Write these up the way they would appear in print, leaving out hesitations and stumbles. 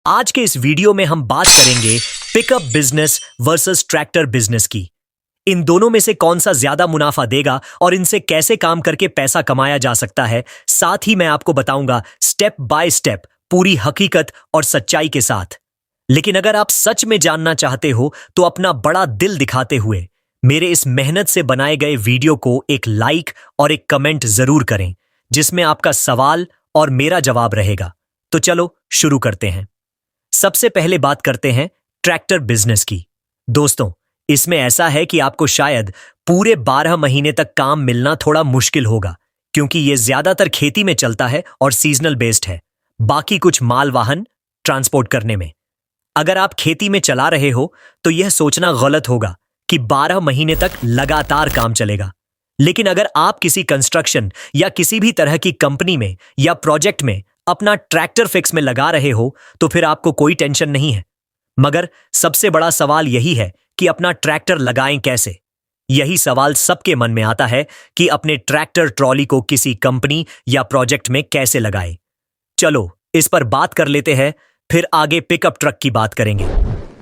आज के इस वीडियो में हम बात करेंगे pickup business versus tractor business की। इन दोनों में से कौन सा ज्यादा मुनाफा देगा और इनसे कैसे काम करके पैसा कमाया जा सकता है। साथ ही मैं आपको बताऊंगा स्टेप बाय स्टेप पूरी हकीकत और सच्चाई के साथ। लेकिन अगर आप सच में जानना चाहते हो तो अपना बड़ा दिल दिखाते हुए मेरे इस मेहनत से बनाए गए वीडियो को एक लाइक और एक कमेंट जरूर करें, जिसमें आपका सवाल और मेरा जवाब रहेगा। तो चलो शुरू करते हैं। सबसे पहले बात करते हैं ट्रैक्टर बिजनेस की। दोस्तों, इसमें ऐसा है कि आपको शायद पूरे 12 महीने तक काम मिलना थोड़ा मुश्किल होगा, क्योंकि यह ज्यादातर खेती में चलता है और सीजनल बेस्ड है, बाकी कुछ माल वाहन ट्रांसपोर्ट करने में। अगर आप खेती में चला रहे हो तो यह सोचना गलत होगा कि 12 महीने तक लगातार काम चलेगा। लेकिन अगर आप किसी कंस्ट्रक्शन या किसी भी तरह की कंपनी में या प्रोजेक्ट में अपना ट्रैक्टर फिक्स में लगा रहे हो तो फिर आपको कोई टेंशन नहीं है। मगर सबसे बड़ा सवाल यही है कि अपना ट्रैक्टर लगाएं कैसे। यही सवाल सबके मन में आता है कि अपने ट्रैक्टर ट्रॉली को किसी कंपनी या प्रोजेक्ट में कैसे लगाएं। चलो इस पर बात कर लेते हैं, फिर आगे पिकअप ट्रक की बात करेंगे।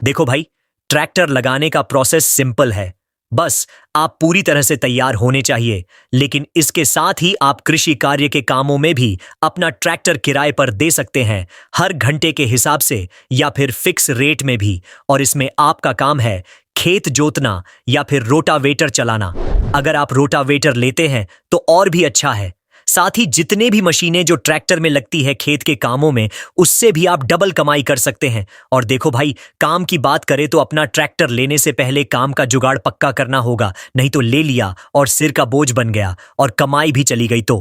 देखो भाई, ट्रैक्टर लगाने का प्रोसेस सिंपल है। बस आप पूरी तरह से तैयार होने चाहिए, लेकिन इसके साथ ही आप कृषि कार्य के कामों में भी अपना ट्रैक्टर किराए पर दे सकते हैं, हर घंटे के हिसाब से या फिर फिक्स रेट में भी। और इसमें आपका काम है खेत जोतना या फिर रोटावेटर चलाना। अगर आप रोटावेटर लेते हैं तो और भी अच्छा है। साथ ही जितने भी मशीनें जो ट्रैक्टर में लगती है खेत के कामों में, उससे भी आप डबल कमाई कर सकते हैं। और देखो भाई, काम की बात करें तो अपना ट्रैक्टर लेने से पहले काम का जुगाड़ पक्का करना होगा, नहीं तो ले लिया और सिर का बोझ बन गया और कमाई भी चली गई तो।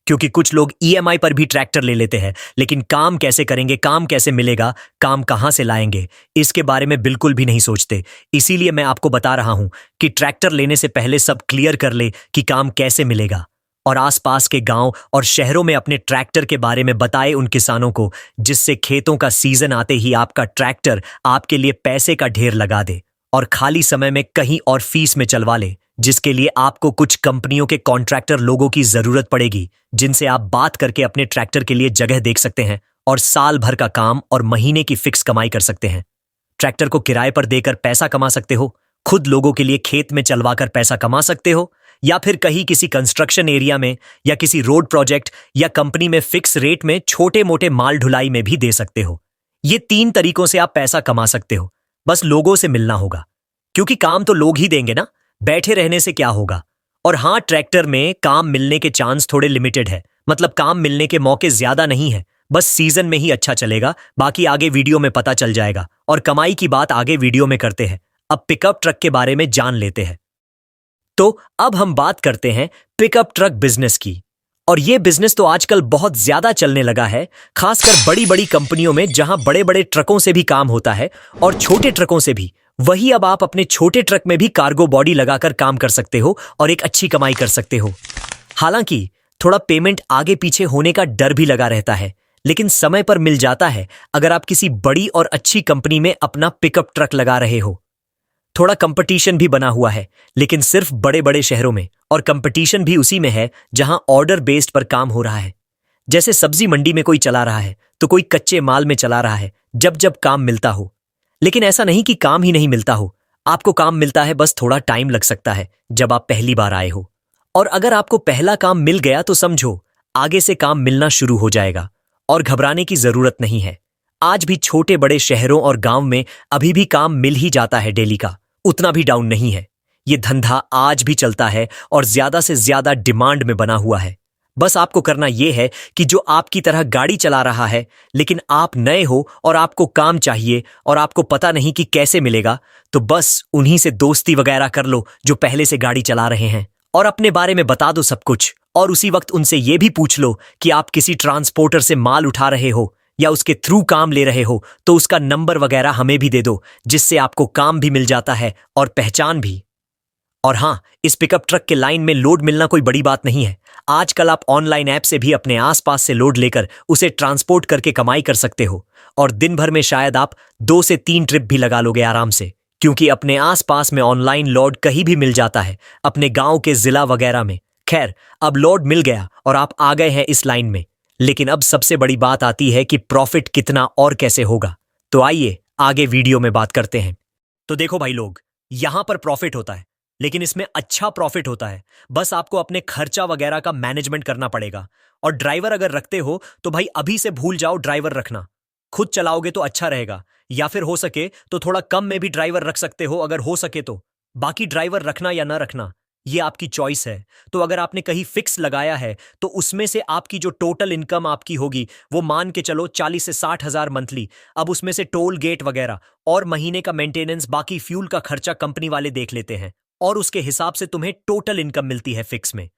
क्योंकि कुछ लोग ईएमआई पर भी ट्रैक्टर ले लेते हैं, लेकिन काम कैसे करेंगे, काम कैसे मिलेगा, काम कहां से लाएंगे, इसके बारे में बिल्कुल भी नहीं सोचते। इसीलिए मैं आपको बता रहा हूं कि ट्रैक्टर लेने से पहले सब क्लियर कर ले कि काम कैसे मिलेगा। और आसपास के गांव और शहरों में अपने ट्रैक्टर के बारे में बताए उन किसानों को, जिससे खेतों का सीजन आते ही आपका ट्रैक्टर आपके लिए पैसे का ढेर लगा दे और खाली समय में कहीं और फीस में चलवा ले, जिसके लिए आपको कुछ कंपनियों के कॉन्ट्रैक्टर लोगों की जरूरत पड़ेगी, जिनसे आप बात करके अपने ट्रैक्टर के लिए जगह देख सकते हैं और साल भर का काम और महीने की फिक्स कमाई कर सकते हैं। ट्रैक्टर को किराए पर देकर पैसा कमा सकते हो, खुद लोगों के लिए खेत में चलवाकर पैसा कमा सकते हो, या फिर कहीं किसी कंस्ट्रक्शन एरिया में या किसी रोड प्रोजेक्ट या कंपनी में फिक्स रेट में छोटे मोटे माल ढुलाई में भी दे सकते हो। ये 3 तरीकों से आप पैसा कमा सकते हो। बस लोगों से मिलना होगा, क्योंकि काम तो लोग ही देंगे ना, बैठे रहने से क्या होगा। और हाँ, ट्रैक्टर में काम मिलने के चांस थोड़े लिमिटेड है, मतलब काम मिलने के मौके ज्यादा नहीं है। बस सीजन में ही अच्छा चलेगा, बाकी आगे वीडियो में पता चल जाएगा। और कमाई की बात आगे वीडियो में करते हैं। अब पिकअप ट्रक के बारे में जान लेते हैं। तो अब हम बात करते हैं पिकअप ट्रक बिजनेस की। और यह बिजनेस तो आजकल बहुत ज्यादा चलने लगा है, खासकर बड़ी बड़ी कंपनियों में, जहां बड़े बड़े ट्रकों से भी काम होता है और छोटे ट्रकों से भी। वही अब आप अपने छोटे ट्रक में भी कार्गो बॉडी लगाकर काम कर सकते हो और एक अच्छी कमाई कर सकते हो। हालांकि थोड़ा पेमेंट आगे पीछे होने का डर भी लगा रहता है, लेकिन समय पर मिल जाता है अगर आप किसी बड़ी और अच्छी कंपनी में अपना पिकअप ट्रक लगा रहे हो। थोड़ा कंपटीशन भी बना हुआ है, लेकिन सिर्फ बड़े बड़े शहरों में, और कंपटीशन भी उसी में है जहां ऑर्डर बेस्ड पर काम हो रहा है। जैसे सब्जी मंडी में कोई चला रहा है तो कोई कच्चे माल में चला रहा है, जब जब काम मिलता हो। लेकिन ऐसा नहीं कि काम ही नहीं मिलता हो, आपको काम मिलता है, बस थोड़ा टाइम लग सकता है जब आप पहली बार आए हो। और अगर आपको पहला काम मिल गया तो समझो आगे से काम मिलना शुरू हो जाएगा और घबराने की जरूरत नहीं है। आज भी छोटे बड़े शहरों और गांव में अभी भी काम मिल ही जाता है, डेली का उतना भी डाउन नहीं है। ये धंधा आज भी चलता है और ज्यादा से ज्यादा डिमांड में बना हुआ है। बस आपको करना यह है कि जो आपकी तरह गाड़ी चला रहा है, लेकिन आप नए हो और आपको काम चाहिए और आपको पता नहीं कि कैसे मिलेगा, तो बस उन्हीं से दोस्ती वगैरह कर लो जो पहले से गाड़ी चला रहे हैं, और अपने बारे में बता दो सब कुछ। और उसी वक्त उनसे यह भी पूछ लो कि आप किसी ट्रांसपोर्टर से माल उठा रहे हो या उसके थ्रू काम ले रहे हो, तो उसका नंबर वगैरह हमें भी दे दो, जिससे आपको काम भी मिल जाता है और पहचान भी। और हाँ, इस पिकअप ट्रक के लाइन में लोड मिलना कोई बड़ी बात नहीं है। आजकल आप ऑनलाइन ऐप से भी अपने आसपास से लोड लेकर उसे ट्रांसपोर्ट करके कमाई कर सकते हो, और दिन भर में शायद आप 2 से 3 ट्रिप भी लगा लोगे आराम से, क्योंकि अपने आसपास में ऑनलाइन लोड कहीं भी मिल जाता है, अपने गांव के जिला वगैरह में। खैर, अब लोड मिल गया और आप आ गए हैं इस लाइन में। लेकिन अब सबसे बड़ी बात आती है कि प्रॉफिट कितना और कैसे होगा। तो आइए आगे वीडियो में बात करते हैं। तो देखो भाई लोग, यहां पर प्रॉफिट होता है, लेकिन इसमें अच्छा प्रॉफिट होता है। बस आपको अपने खर्चा वगैरह का मैनेजमेंट करना पड़ेगा। और ड्राइवर अगर रखते हो तो भाई अभी से भूल जाओ ड्राइवर रखना। खुद चलाओगे तो अच्छा रहेगा, या फिर हो सके तो थोड़ा कम में भी ड्राइवर रख सकते हो अगर हो सके तो। बाकी ड्राइवर रखना या ना रखना ये आपकी चॉइस है। तो अगर आपने कहीं फिक्स लगाया है तो उसमें से आपकी जो टोटल इनकम आपकी होगी वो मान के चलो 40 से 60 हजार मंथली। अब उसमें से टोल गेट वगैरह और महीने का मेंटेनेंस, बाकी फ्यूल का खर्चा कंपनी वाले देख लेते हैं, और उसके हिसाब से तुम्हें टोटल इनकम मिलती है फिक्स में।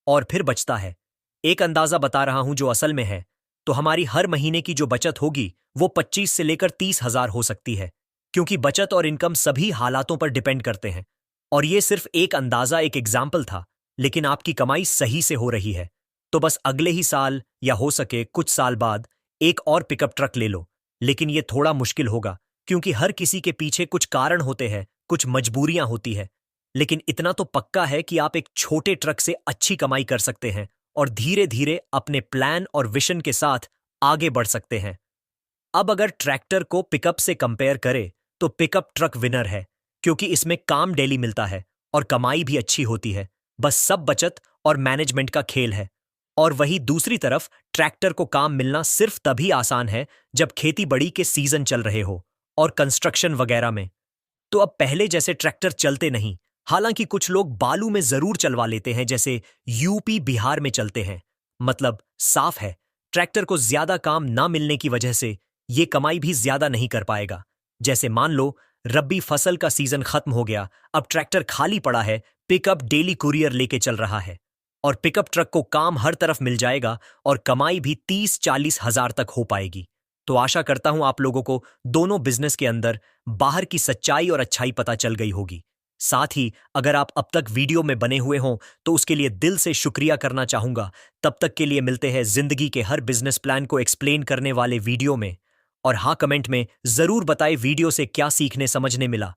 और फिर बचता है, एक अंदाजा बता रहा हूं जो असल में है, तो हमारी हर महीने की जो बचत होगी वो 25 से लेकर 30 हजार हो सकती है, क्योंकि बचत और इनकम सभी हालातों पर डिपेंड करते हैं। और ये सिर्फ एक अंदाजा, एक एग्जाम्पल था, लेकिन आपकी कमाई सही से हो रही है तो बस अगले ही साल या हो सके कुछ साल बाद एक और पिकअप ट्रक ले लो। लेकिन ये थोड़ा मुश्किल होगा, क्योंकि हर किसी के पीछे कुछ कारण होते हैं, कुछ मजबूरियां होती है। लेकिन इतना तो पक्का है कि आप एक छोटे ट्रक से अच्छी कमाई कर सकते हैं और धीरे धीरे अपने प्लान और विशन के साथ आगे बढ़ सकते हैं। अब अगर ट्रैक्टर को पिकअप से कंपेयर करें तो पिकअप ट्रक विनर है, क्योंकि इसमें काम डेली मिलता है और कमाई भी अच्छी होती है। बस सब बचत और मैनेजमेंट का खेल है। और वही दूसरी तरफ ट्रैक्टर को काम मिलना सिर्फ तभी आसान है जब खेती बड़ी के सीजन चल रहे हो और कंस्ट्रक्शन वगैरह में। तो अब पहले जैसे ट्रैक्टर चलते नहीं। हालांकि कुछ लोग बालू में जरूर चलवा लेते हैं, जैसे यूपी बिहार में चलते हैं। मतलब साफ है, ट्रैक्टर को ज्यादा काम ना मिलने की वजह से ये कमाई भी ज्यादा नहीं कर पाएगा। जैसे मान लो रब्बी फसल का सीजन खत्म हो गया, अब ट्रैक्टर खाली पड़ा है, पिकअप डेली कुरियर लेके चल रहा है और पिकअप ट्रक को काम हर तरफ मिल जाएगा और कमाई भी 30-40 हजार तक हो पाएगी। तो आशा करता हूं आप लोगों को दोनों बिजनेस के अंदर बाहर की सच्चाई और अच्छाई पता चल गई होगी। साथ ही अगर आप अब तक वीडियो में बने हुए हों तो उसके लिए दिल से शुक्रिया करना चाहूंगा। तब तक के लिए मिलते हैं जिंदगी के हर बिजनेस प्लान को एक्सप्लेन करने वाले वीडियो में। और हाँ, कमेंट में जरूर बताएं वीडियो से क्या सीखने समझने मिला।